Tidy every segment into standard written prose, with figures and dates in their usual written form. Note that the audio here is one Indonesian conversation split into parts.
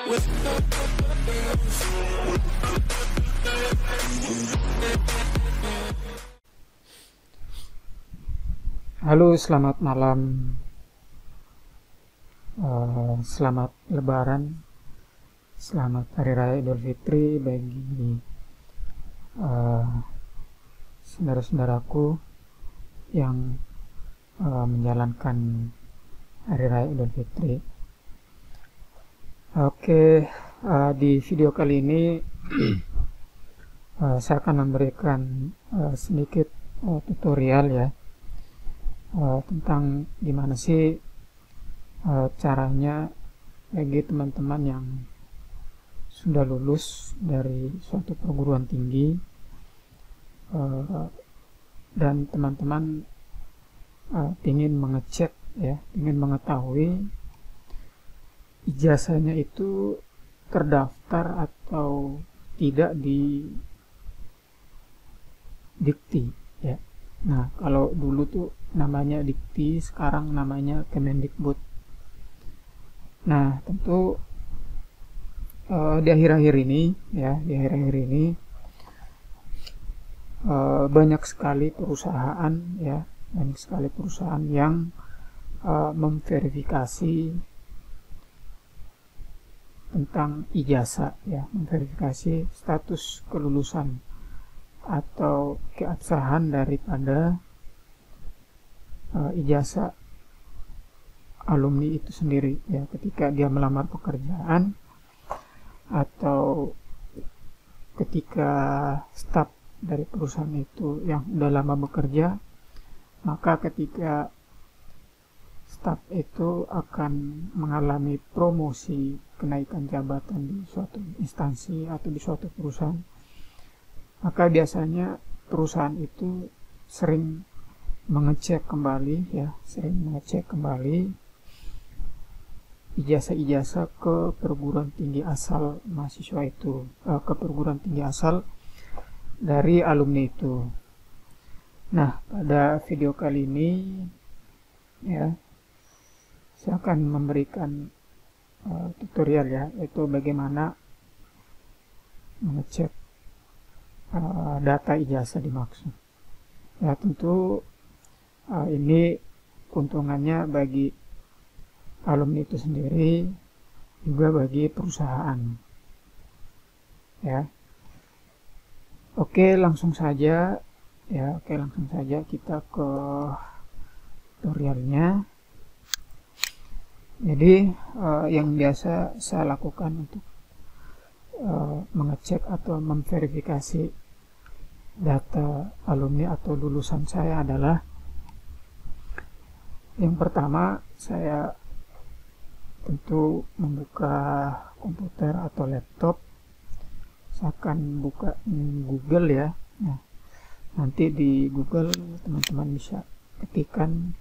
Halo, selamat malam. Selamat Lebaran, selamat Hari Raya Idul Fitri bagi saudara-saudaraku yang menjalankan Hari Raya Idul Fitri. Oke, di video kali ini saya akan memberikan sedikit tutorial ya tentang gimana sih caranya bagi teman-teman yang sudah lulus dari suatu perguruan tinggi dan teman-teman ingin mengecek ya, ingin mengetahui ijazahnya itu terdaftar atau tidak di Dikti ya. Nah, kalau dulu tuh namanya Dikti, sekarang namanya Kemendikbud. Nah, tentu di akhir-akhir ini banyak sekali perusahaan yang memverifikasi tentang ijazah ya, memverifikasi status kelulusan atau keabsahan daripada ijazah alumni itu sendiri ya, ketika dia melamar pekerjaan atau ketika staf dari perusahaan itu yang udah lama bekerja, maka ketika staf itu akan mengalami promosi, kenaikan jabatan di suatu instansi atau di suatu perusahaan, maka biasanya perusahaan itu sering mengecek kembali ijazah-ijazah ke perguruan tinggi asal mahasiswa itu, ke perguruan tinggi asal dari alumni itu. Nah, pada video kali ini ya, saya akan memberikan tutorial ya, yaitu bagaimana mengecek data ijazah dimaksud. Ya, tentu ini keuntungannya bagi alumni itu sendiri, juga bagi perusahaan ya. Oke, langsung saja kita ke tutorialnya. Jadi yang biasa saya lakukan untuk mengecek atau memverifikasi data alumni atau lulusan saya adalah, yang pertama, saya tentu membuka komputer atau laptop. Saya akan buka Google ya. Nah, nanti di Google teman-teman bisa ketikkan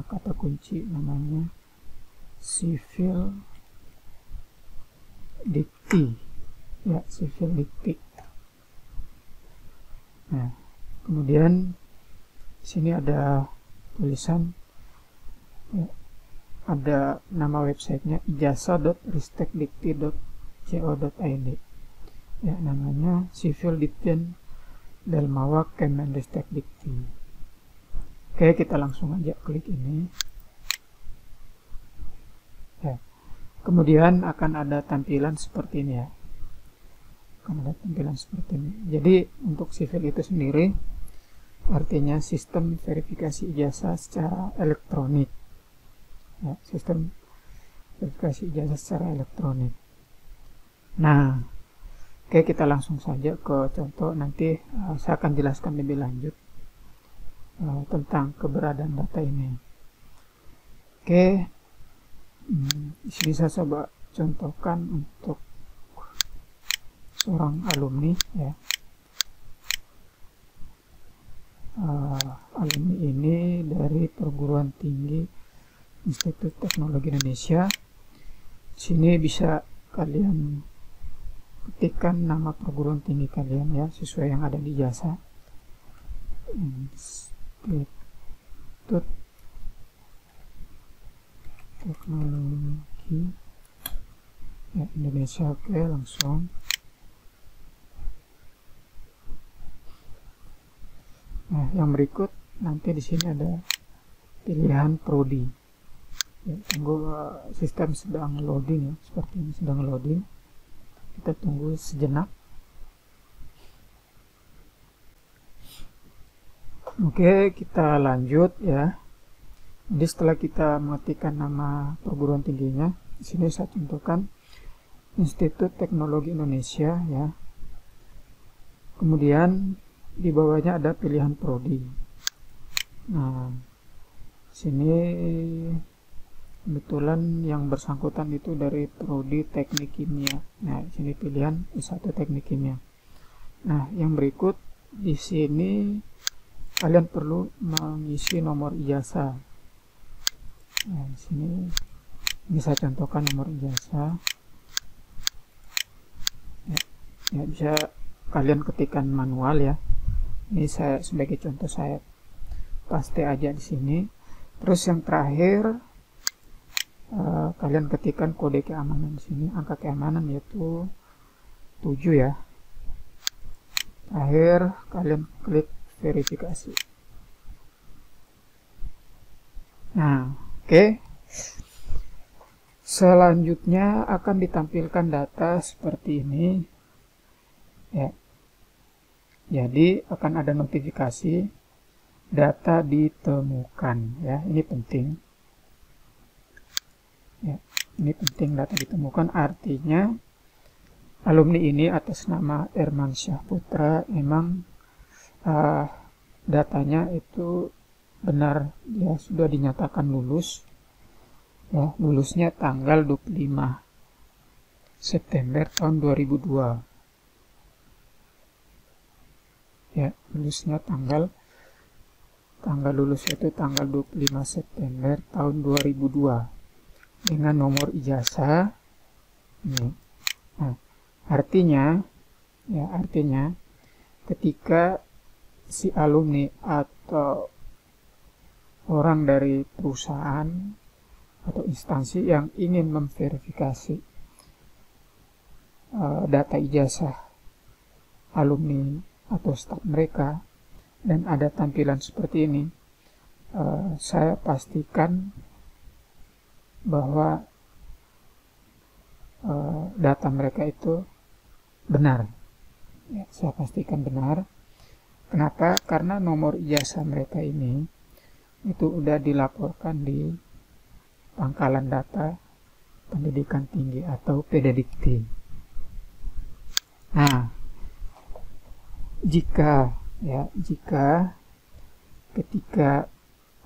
kata kunci namanya Civil Dikti ya, Civil Dikti. Nah, kemudian di sini ada tulisan ya, ada nama websitenya ijazah.ristekdikti.co.id ya, namanya Civil Ditjen Dalmawak Kemendristek Dikti. Oke, kita langsung aja klik ini ya. Kemudian akan ada tampilan seperti ini ya, Jadi untuk civil itu sendiri artinya sistem verifikasi ijazah secara elektronik ya, sistem verifikasi ijazah secara elektronik. Nah, oke, kita langsung saja ke contoh. Nanti saya akan jelaskan lebih lanjut tentang keberadaan data ini. Oke, di sini saya coba contohkan untuk seorang alumni ya. Alumni ini dari perguruan tinggi Institut Teknologi Indonesia. Sini bisa kalian ketikkan nama perguruan tinggi kalian ya, sesuai yang ada di ijazah. Institut Teknologi Ya, Indonesia, oke, langsung. Nah, yang berikut nanti di sini ada pilihan prodi. Ya, tunggu, sistem sedang loading ya, seperti ini sedang loading. Kita tunggu sejenak. Oke, kita lanjut ya. Jadi setelah kita mengetikkan nama perguruan tingginya, di sini saya contohkan Institut Teknologi Indonesia ya. Kemudian di bawahnya ada pilihan prodi. Nah, sini kebetulan yang bersangkutan itu dari prodi Teknik Kimia. Nah, sini pilihan S1 Teknik Kimia. Nah, yang berikut di sini kalian perlu mengisi nomor ijazah. Nah, di sini bisa contohkan nomor ijazah. Ya, bisa kalian ketikkan manual ya. Ini saya sebagai contoh, saya paste aja di sini. Terus yang terakhir kalian ketikkan kode keamanan di sini, angka keamanan yaitu 7 ya. Terakhir kalian klik verifikasi. Nah, oke. Selanjutnya akan ditampilkan data seperti ini. Ya. Jadi akan ada notifikasi data ditemukan ya. Ini penting. Ya, ini penting, data ditemukan artinya alumni ini atas nama Erman Syah Putra memang datanya itu benar ya, sudah dinyatakan lulus ya, lulusnya tanggal 25 September tahun 2002 ya, lulusnya tanggal lulusnya itu tanggal 25 September tahun 2002 dengan nomor ijazah ini. Nah, artinya ketika si alumni atau orang dari perusahaan atau instansi yang ingin memverifikasi data ijazah alumni atau staf mereka dan ada tampilan seperti ini, saya pastikan bahwa data mereka itu benar ya, saya pastikan benar. Kenapa? Karena nomor ijazah mereka ini itu udah dilaporkan di Pangkalan Data Pendidikan Tinggi atau PDDikti. Nah, jika ketika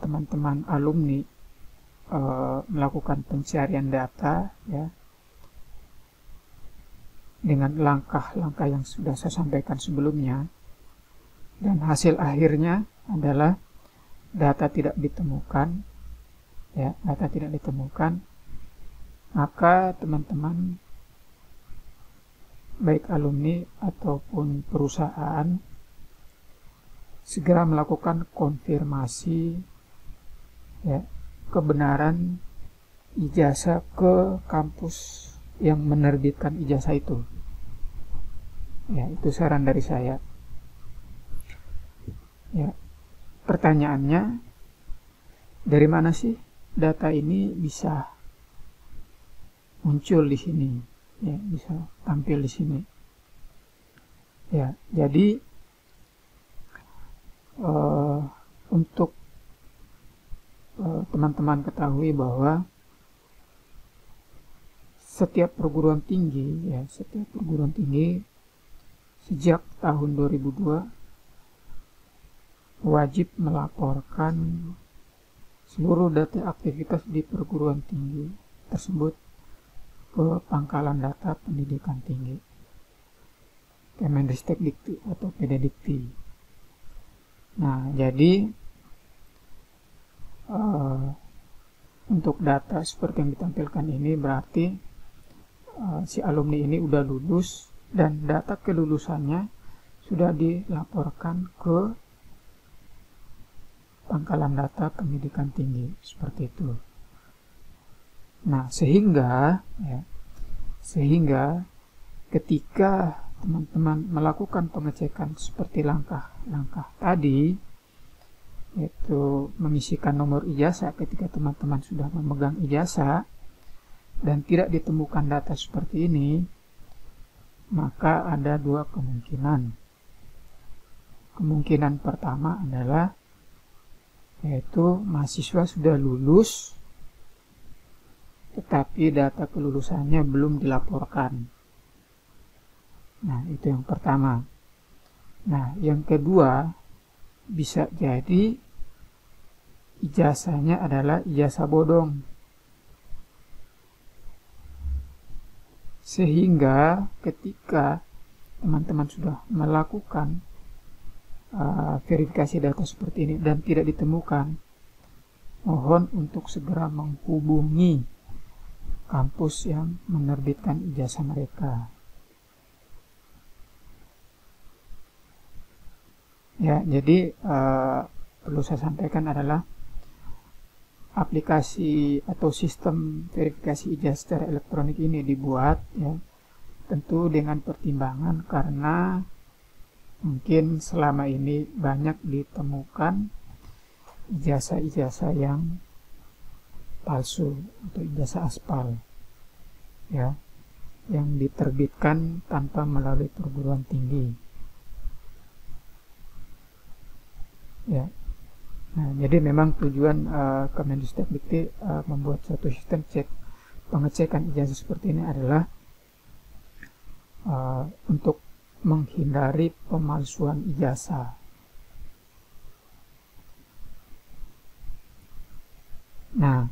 teman-teman alumni melakukan pencarian data ya dengan langkah-langkah yang sudah saya sampaikan sebelumnya dan hasil akhirnya adalah data tidak ditemukan ya, maka teman-teman baik alumni ataupun perusahaan segera melakukan konfirmasi ya, kebenaran ijazah ke kampus yang menerbitkan ijazah itu. Ya, itu saran dari saya. Ya, pertanyaannya, dari mana sih data ini bisa muncul di sini? Ya, bisa tampil di sini. Ya, jadi untuk teman-teman ketahui bahwa setiap perguruan tinggi sejak tahun 2002 wajib melaporkan seluruh data aktivitas di perguruan tinggi tersebut ke Pangkalan Data Pendidikan Tinggi, Kemendikti atau PDDikti. Nah, jadi untuk data seperti yang ditampilkan ini berarti si alumni ini udah lulus dan data kelulusannya sudah dilaporkan ke Pangkalan Data Pendidikan Tinggi, seperti itu. Nah, sehingga Sehingga ketika teman-teman melakukan pengecekan seperti langkah-langkah tadi, yaitu mengisikan nomor ijazah ketika teman-teman sudah memegang ijazah dan tidak ditemukan data seperti ini, maka ada dua kemungkinan. Kemungkinan pertama adalah yaitu mahasiswa sudah lulus tetapi data kelulusannya belum dilaporkan. Nah, itu yang pertama. Nah, yang kedua, bisa jadi ijazahnya adalah ijazah bodong. Sehingga ketika teman-teman sudah melakukan verifikasi data seperti ini dan tidak ditemukan, mohon untuk segera menghubungi kampus yang menerbitkan ijazah mereka. Ya, jadi perlu saya sampaikan adalah aplikasi atau sistem verifikasi ijazah secara elektronik ini dibuat ya tentu dengan pertimbangan karena mungkin selama ini banyak ditemukan ijazah-ijazah yang palsu atau ijazah aspal ya yang diterbitkan tanpa melalui perguruan tinggi. Ya, nah jadi memang tujuan Kemendikbud membuat suatu sistem pengecekan ijazah seperti ini adalah untuk menghindari pemalsuan ijazah. Nah,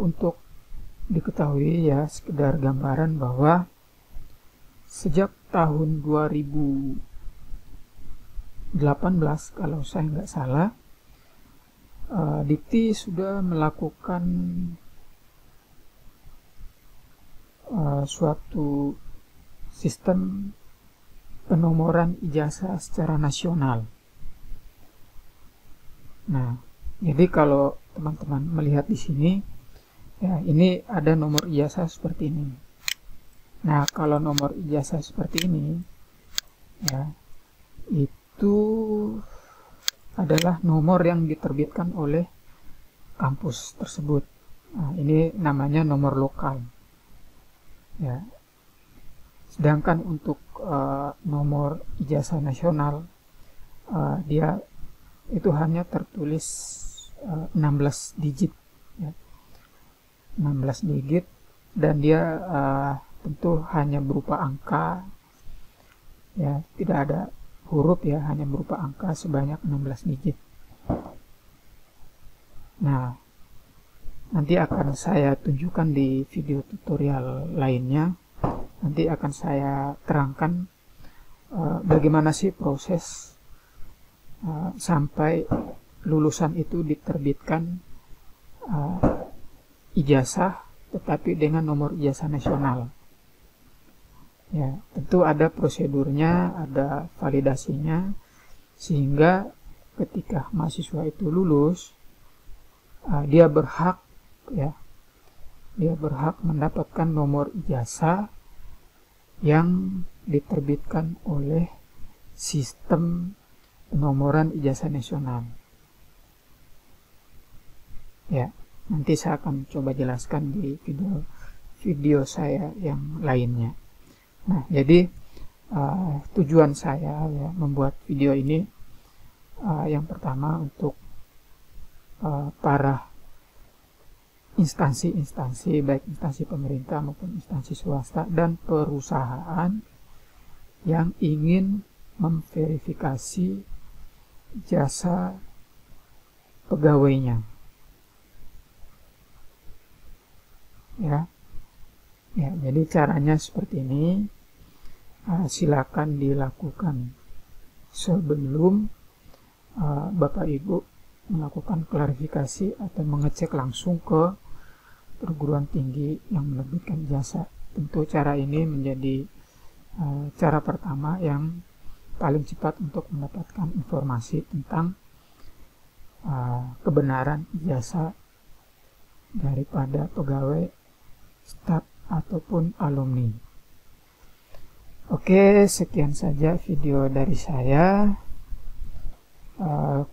untuk diketahui ya sekedar gambaran bahwa sejak tahun 2018 kalau saya nggak salah, Dikti sudah melakukan suatu sistem penomoran ijazah secara nasional. Nah, jadi kalau teman-teman melihat di sini, ya ini ada nomor ijazah seperti ini. Nah, kalau nomor ijazah seperti ini, ya itu adalah nomor yang diterbitkan oleh kampus tersebut. Nah, ini namanya nomor lokal. Ya. Sedangkan untuk nomor ijazah nasional, dia itu hanya tertulis 16 digit. Ya. 16 digit dan dia tentu hanya berupa angka. Ya, tidak ada huruf ya, hanya berupa angka sebanyak 16 digit. Nah, nanti akan saya tunjukkan di video tutorial lainnya. Nanti akan saya terangkan bagaimana sih proses sampai lulusan itu diterbitkan ijazah tetapi dengan nomor ijazah nasional. Ya, tentu ada prosedurnya, ada validasinya, sehingga ketika mahasiswa itu lulus, dia berhak mendapatkan nomor ijazah yang diterbitkan oleh sistem penomoran ijazah nasional. Ya, nanti saya akan coba jelaskan di video saya yang lainnya. Nah, jadi tujuan saya ya membuat video ini yang pertama untuk para instansi-instansi, baik instansi pemerintah maupun instansi swasta dan perusahaan yang ingin memverifikasi jasa pegawainya. Ya, jadi caranya seperti ini. Silakan dilakukan sebelum Bapak Ibu melakukan klarifikasi atau mengecek langsung ke perguruan tinggi yang menerbitkan jasa. Tentu cara ini menjadi cara pertama yang paling cepat untuk mendapatkan informasi tentang kebenaran ijazah daripada pegawai staf ataupun alumni. Oke, sekian saja video dari saya.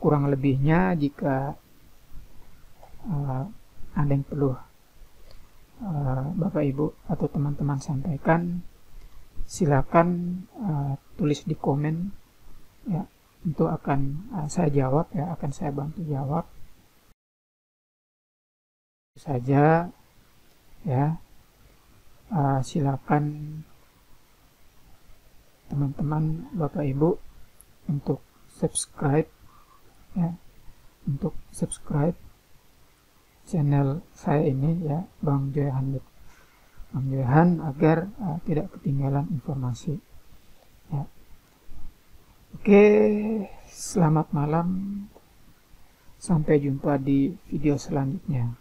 Kurang lebihnya jika ada yang perlu Bapak Ibu atau teman-teman sampaikan, silakan tulis di komen ya, itu akan saya jawab ya, akan saya bantu jawab saja ya. Silakan teman-teman Bapak Ibu untuk subscribe ya, untuk subscribe channel saya ini ya, Bang Johan, agar tidak ketinggalan informasi ya. Oke, selamat malam, sampai jumpa di video selanjutnya.